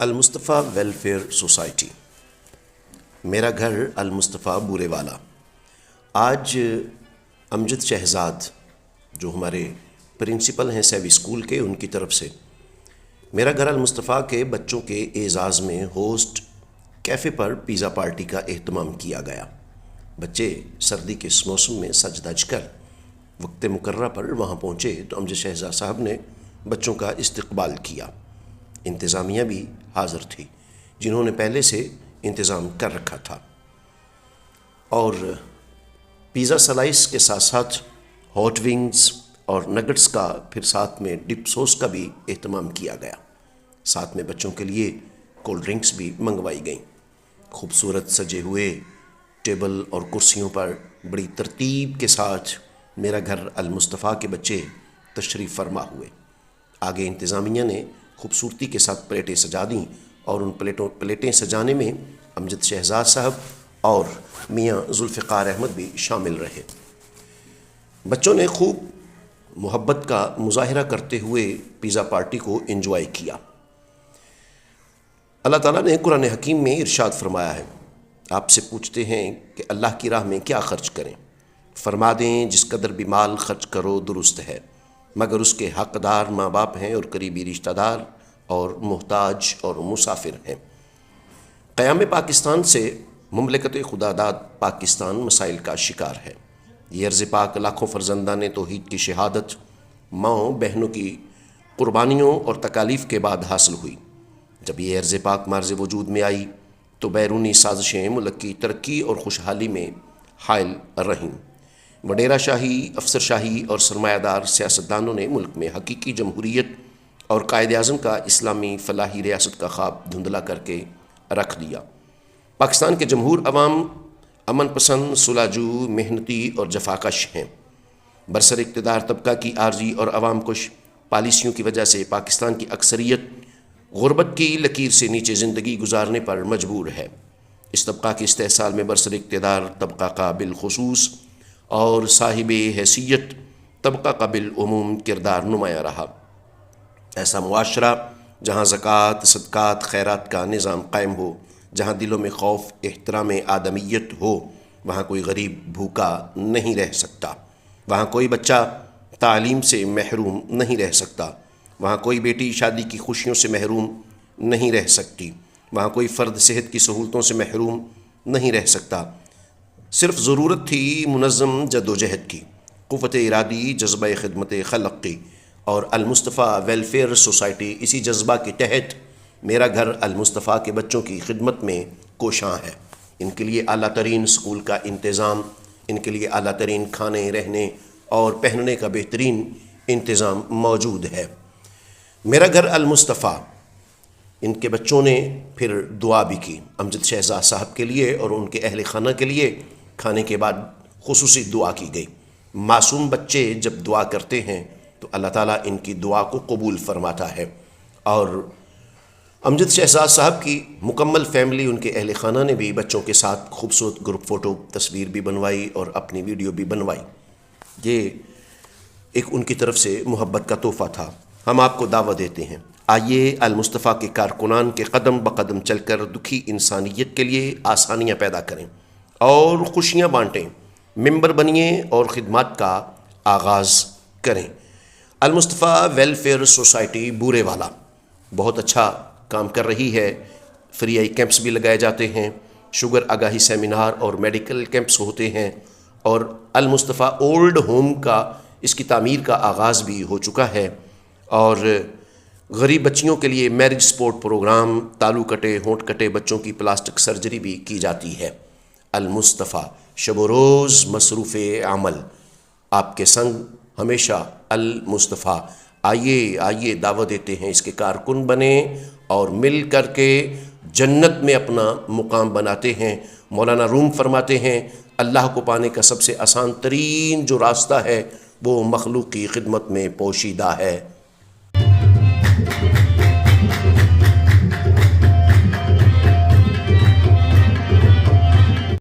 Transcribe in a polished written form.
المصطفیٰ welfare society, میرا گھر المصطفیٰ بورے والا۔ آج امجد شہزاد جو ہمارے پرنسپل ہیں سیوی اسکول کے، ان کی طرف سے میرا گھر المصطفیٰ کے بچوں کے اعزاز میں ہوسٹ کیفے پر پیزا پارٹی کا اہتمام کیا گیا۔ بچے سردی کے اس موسم میں سج دج کر وقت مقررہ پر وہاں پہنچے تو امجد شہزاد صاحب نے بچوں کا استقبال کیا۔ انتظامیہ بھی حاضر تھی جنہوں نے پہلے سے انتظام کر رکھا تھا، اور پیزا سلائس کے ساتھ ساتھ ہاٹ ونگز اور نگٹس کا، پھر ساتھ میں ڈپ سوس کا بھی اہتمام کیا گیا۔ ساتھ میں بچوں کے لیے کولڈ ڈرنکس بھی منگوائی گئیں۔ خوبصورت سجے ہوئے ٹیبل اور کرسیوں پر بڑی ترتیب کے ساتھ میرا گھر المصطفیٰ کے بچے تشریف فرما ہوئے۔ آگے انتظامیہ نے خوبصورتی کے ساتھ پلیٹیں سجا دیں، اور ان پلیٹیں سجانے میں امجد شہزاد صاحب اور میاں ذوالفقار احمد بھی شامل رہے۔ بچوں نے خوب محبت کا مظاہرہ کرتے ہوئے پیزا پارٹی کو انجوائے کیا۔ اللہ تعالیٰ نے قرآن حکیم میں ارشاد فرمایا ہے، آپ سے پوچھتے ہیں کہ اللہ کی راہ میں کیا خرچ کریں، فرما دیں جس قدر بھی مال خرچ کرو درست ہے، مگر اس کے حقدار ماں باپ ہیں اور قریبی رشتہ دار اور محتاج اور مسافر ہیں۔ قیام پاکستان سے مملکت خدا داد پاکستان مسائل کا شکار ہے۔ یہ عرض پاک لاکھوں فرزندان توحید کی شہادت، ماؤں بہنوں کی قربانیوں اور تکالیف کے بعد حاصل ہوئی۔ جب یہ عرض پاک مارز وجود میں آئی تو بیرونی سازشیں ملک کی ترقی اور خوشحالی میں حائل رہیں۔ وڈیرا شاہی، افسر شاہی اور سرمایہ دار سیاستدانوں نے ملک میں حقیقی جمہوریت اور قائد اعظم کا اسلامی فلاحی ریاست کا خواب دھندلا کر کے رکھ دیا۔ پاکستان کے جمہور عوام امن پسند، صلح جو، محنتی اور جفاکش ہیں۔ برسر اقتدار طبقہ کی عارضی اور عوام کش پالیسیوں کی وجہ سے پاکستان کی اکثریت غربت کی لکیر سے نیچے زندگی گزارنے پر مجبور ہے۔ اس طبقہ کے استحصال میں برسر اقتدار طبقہ کا بالخصوص اور صاحب حیثیت طبقہ کا بالعموم کردار نمایاں رہا۔ ایسا معاشرہ جہاں زکوٰۃ، صدقات، خیرات کا نظام قائم ہو، جہاں دلوں میں خوف احترام آدمیت ہو، وہاں کوئی غریب بھوکا نہیں رہ سکتا، وہاں کوئی بچہ تعلیم سے محروم نہیں رہ سکتا، وہاں کوئی بیٹی شادی کی خوشیوں سے محروم نہیں رہ سکتی، وہاں کوئی فرد صحت کی سہولتوں سے محروم نہیں رہ سکتا۔ صرف ضرورت تھی منظم جدوجہد کی، قوت ارادی، جذبہ خدمت خلق کی، اور المصطفیٰ ویلفیئر سوسائٹی اسی جذبہ کے تحت میرا گھر المصطفیٰ کے بچوں کی خدمت میں کوشاں ہے۔ ان کے لیے اعلیٰ ترین اسکول کا انتظام، ان کے لیے اعلیٰ ترین کھانے، رہنے اور پہننے کا بہترین انتظام موجود ہے۔ میرا گھر المصطفیٰ، ان کے بچوں نے پھر دعا بھی کی امجد شہزاد صاحب کے لیے اور ان کے اہل خانہ کے لیے۔ کھانے کے بعد خصوصی دعا کی گئی۔ معصوم بچے جب دعا کرتے ہیں تو اللہ تعالیٰ ان کی دعا کو قبول فرماتا ہے، اور امجد شہزاد صاحب کی مکمل فیملی، ان کے اہل خانہ نے بھی بچوں کے ساتھ خوبصورت گروپ فوٹو تصویر بھی بنوائی اور اپنی ویڈیو بھی بنوائی۔ یہ ایک ان کی طرف سے محبت کا تحفہ تھا۔ ہم آپ کو دعوت دیتے ہیں، آئیے المصطفیٰ کے کارکنان کے قدم بقدم چل کر دکھی انسانیت کے لیے آسانیاں پیدا کریں اور خوشیاں بانٹیں، ممبر بنیے اور خدمات کا آغاز کریں۔ المصطفیٰ ویلفیئر سوسائٹی بورے والا بہت اچھا کام کر رہی ہے۔ فری آئی کیمپس بھی لگائے جاتے ہیں، شوگر آگاہی سیمینار اور میڈیکل کیمپس ہوتے ہیں، اور المصطفیٰ اولڈ ہوم کا، اس کی تعمیر کا آغاز بھی ہو چکا ہے، اور غریب بچیوں کے لیے میرج سپورٹ پروگرام، تالو کٹے، ہونٹ کٹے بچوں کی پلاسٹک سرجری بھی کی جاتی ہے۔ المصطفیٰ شب و روز مصروف عمل، آپ کے سنگ ہمیشہ المصطفیٰ۔ آئیے دعوت دیتے ہیں، اس کے کارکن بنیں اور مل کر کے جنت میں اپنا مقام بناتے ہیں۔ مولانا روم فرماتے ہیں، اللہ کو پانے کا سب سے آسان ترین جو راستہ ہے وہ مخلوق کی خدمت میں پوشیدہ ہے۔